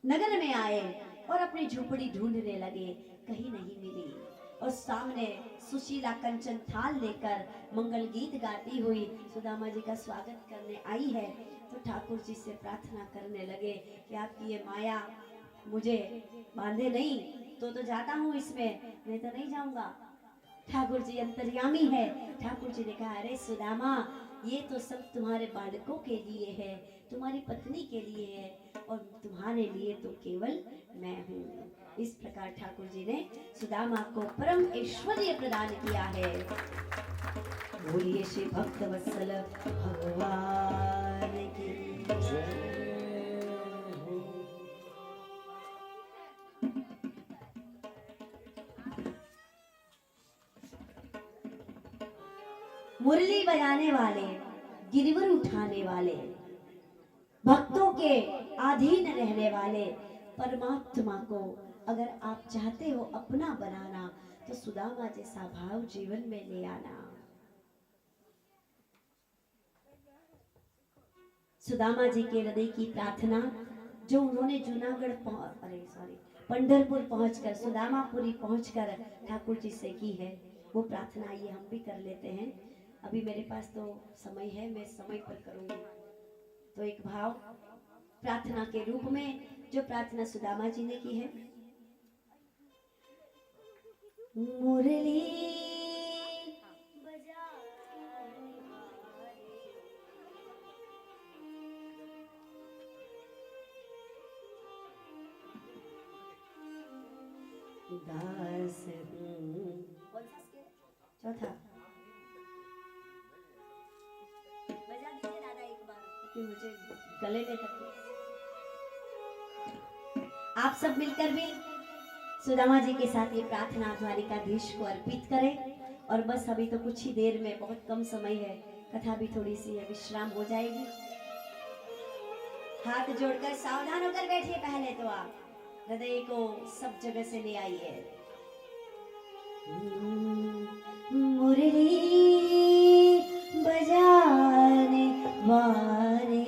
नगर में आए और अपनी झोपड़ी ढूंढने लगे, कहीं नहीं मिली। और सामने सुशीला कंचन थाल लेकर मंगल गीत गाती हुई सुदामा जी का स्वागत करने आई है। तो ठाकुर जी से प्रार्थना करने लगे कि आपकी ये माया मुझे बांधे नहीं तो जाता हूँ इसमें, नहीं तो नहीं जाऊंगा। ठाकुर जी अंतर्यामी है। ठाकुर जी ने कहा, अरे सुदामा, ये तो सब तुम्हारे बालकों के लिए है, तुम्हारी पत्नी के लिए है, और तुम्हारे लिए तो केवल मैं हूँ। इस प्रकार ठाकुर जी ने सुदामा को परम ऐश्वर्य प्रदान किया है। बोलिए श्री भक्त वत्सल भगवान की जय। मुरली बजाने वाले, गिरवर उठाने वाले, भक्तों के अधीन रहने वाले परमात्मा को अगर आप चाहते हो अपना बनाना तो सुदामा जैसा भाव जीवन में ले आना। सुदामा जी के हृदय की प्रार्थना जो उन्होंने पंढरपुर पहुंचकर, सुदामापुरी पहुंचकर ठाकुर जी से की है, वो प्रार्थना ये हम भी कर लेते हैं। अभी मेरे पास तो समय है, मैं समय पर करूंगी। तो एक भाव प्रार्थना के रूप में जो प्रार्थना सुदामा जी ने की है, मुरली दास हूँ। चौथा बजा दीजिए दादा एक बार, क्योंकि मुझे गले में तकलीफ। आप सब मिलकर भी सुदामा जी के साथ ये प्रार्थना द्वारिकाधीश को अर्पित करें। और बस अभी तो कुछ ही देर में, बहुत कम समय है, कथा भी थोड़ी सी विश्राम हो जाएगी। हाथ जोड़कर सावधान होकर बैठिए। पहले तो आप हृदय को सब जगह से ले आइए। मुरली बजाने वाले,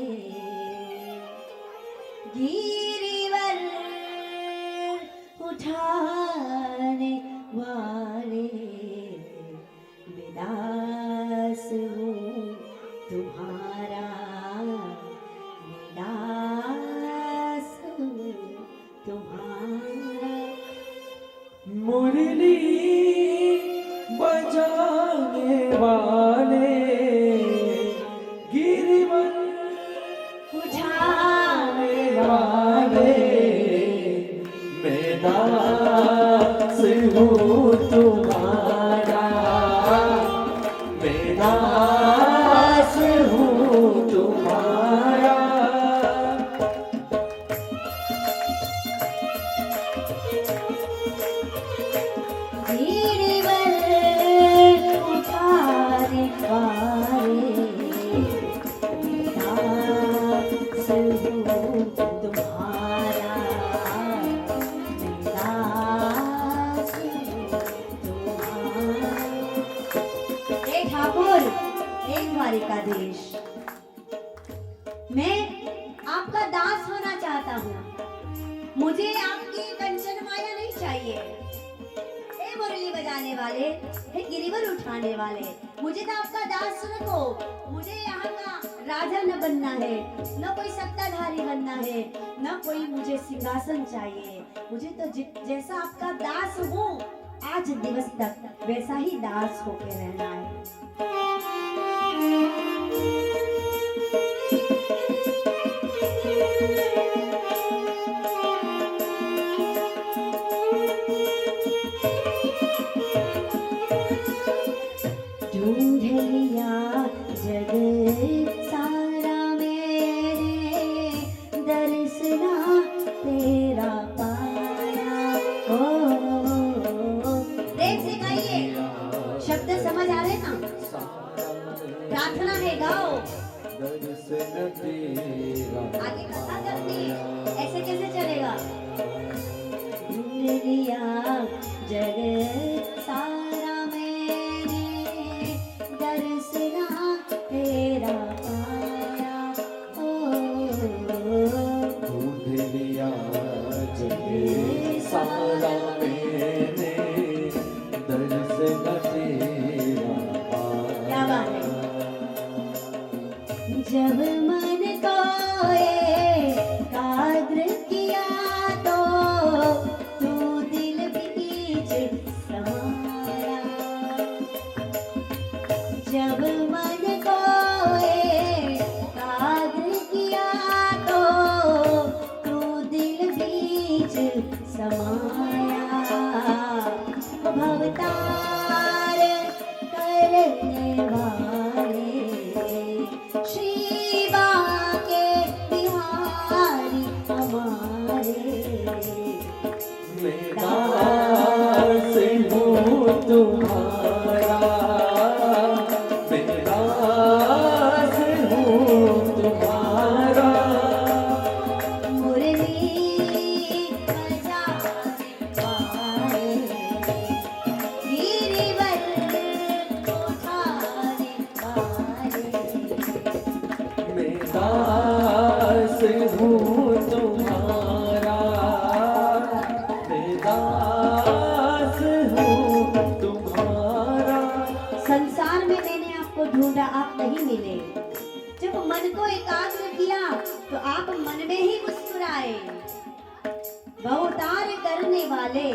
गिरिवर उठाने वाले, विदास हूँ तुम्हारा, विदास हूँ तुम्हारा। मुरली बजाने वाले, गिरिवर उठाने वाले, मैं दास हूँ तुम्हारा, मैं दास हूँ तुम्हारा। द्वारिकाधीश, मैं आपका दास होना चाहता हूँ। मुझे आपकी कंचन माया नहीं चाहिए। हे मुरली बजाने वाले, हे गिरिवर उठाने वाले, मुझे तो आपका दास रखो। मुझे यहाँ का राजा न बनना है, न कोई सत्ताधारी बनना है, न कोई मुझे सिंहासन चाहिए। मुझे तो जैसा आपका दास हूँ आज दिवस तक, वैसा ही दास होके रहना है। ढूंढ लिया जग सारा, मेरे दर्शना तेरा पाया। देख से गाइए, शब्द समझ आ रहे ना? प्रार्थना है, गाओ। आगे कथा करनी, ऐसे कैसे चलेगा? ढूंढ लिया जग सारा, मैंने दर्शना तेरा पाया। ढूंढ तुम्हारा मैं दास हूँ तुम्हारा मुरली बजाने वाले गिरिवर उठाने वाले मैं दास हूँ तुम्हारा मैं दास हूँ तुम्हारा। संसार में मैंने आपको ढूंढा, आप नहीं मिले। जब मन को एकाग्र किया तो आप मन में ही मुस्कुराए। बहुतार करने वाले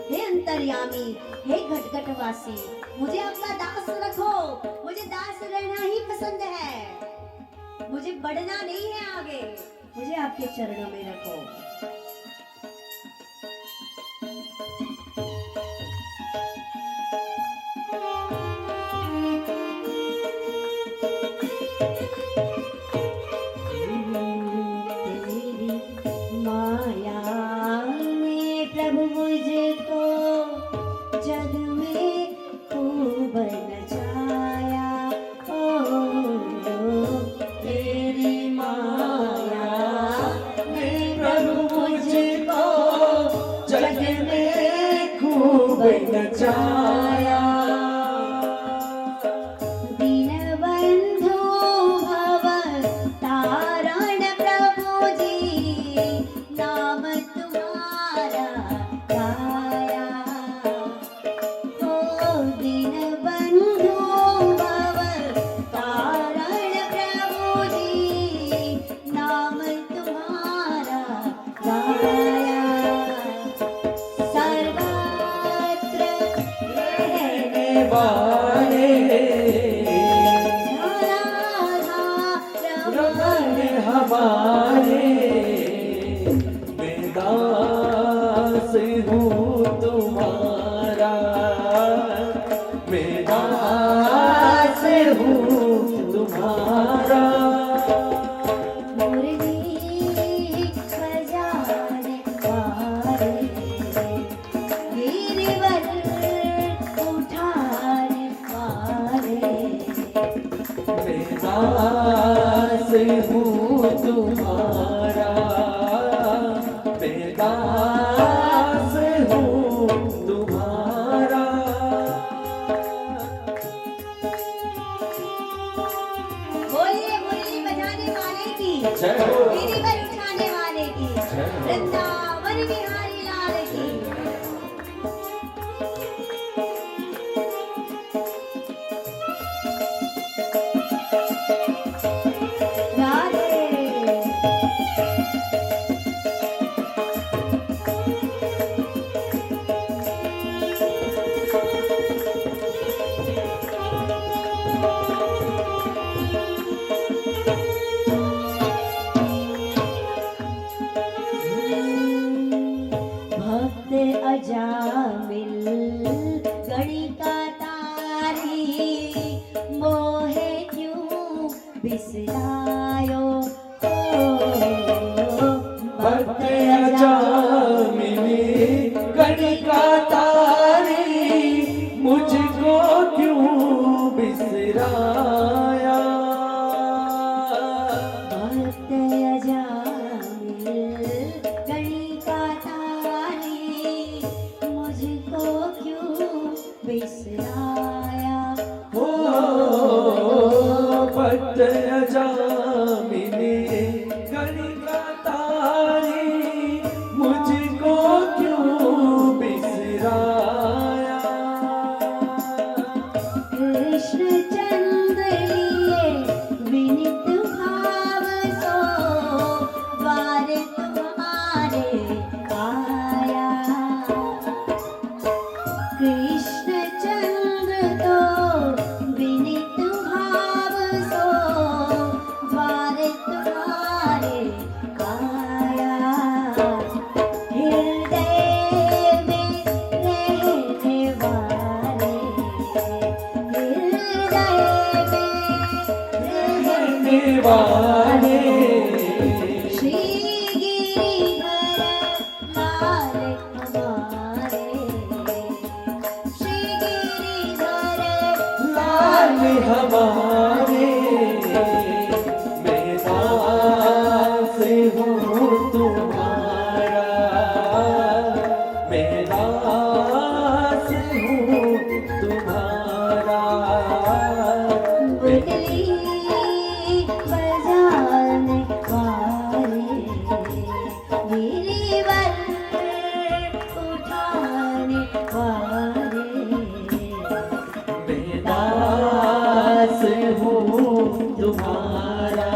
हे अंतर्यामी, हे घटघटवासी, मुझे आपका दास रखो। मुझे दास रहना ही पसंद है, मुझे बढ़ना नहीं है आगे, मुझे आपके चरणों में रखो। तेरी माया में प्रभु मुझको जग में खूब नचाया। ओ तेरी माया में प्रभु मुझको जग में खूब नचाया दीनबंधु भव तारण प्रभु जी, नाम तुम्हारा गाया। ओ दीनबंधु भव तारण प्रभु जी, नाम तुम्हारा गाया। सर्वत्र रहने वाले रमन हमारे मैं दास हूँ तुम्हारा मैं दास हूँ तुम्हारा मुरली बजाने वाले गिरिवर उठाने वाले मैं दास हूँ तुम्हारा मैं दास हूँ तुम्हारा। बोलिए मुरली बजाने वाले की, जय हो। गिरिवर उठाने वाले की, जय हो। वृंदावन बिहारी लाल की। राधे भक्त अजामिल गणिका तारी, मोहे क्यों बिसरायो। भक्त अजामिली गणिका तारी मुझको क्यों बिसराया भक्त अजामिल गणिका तारी, मुझको क्यों बिसराया। हो भक्त अजामिली गणिका तारी मुझको क्यों बिसराया कृष्ण चंद्र लिए विनित भाव सो, द्वार तुम्हारे आया। कृष्ण चंद्र तो विनित भाव सो, द्वार तुम्हारे आया। हृदय में रहने वाले, हृदय में रहने वाले श्री गिरिधर लाल हमारे, श्री हमारे, मैं दास हूँ तुम्हारा, मैं दास हूँ तुम्हारा। मुरली बजाने वाले, गिरिवर उठाने वाले, मैं दास हूँ तुम्हारा,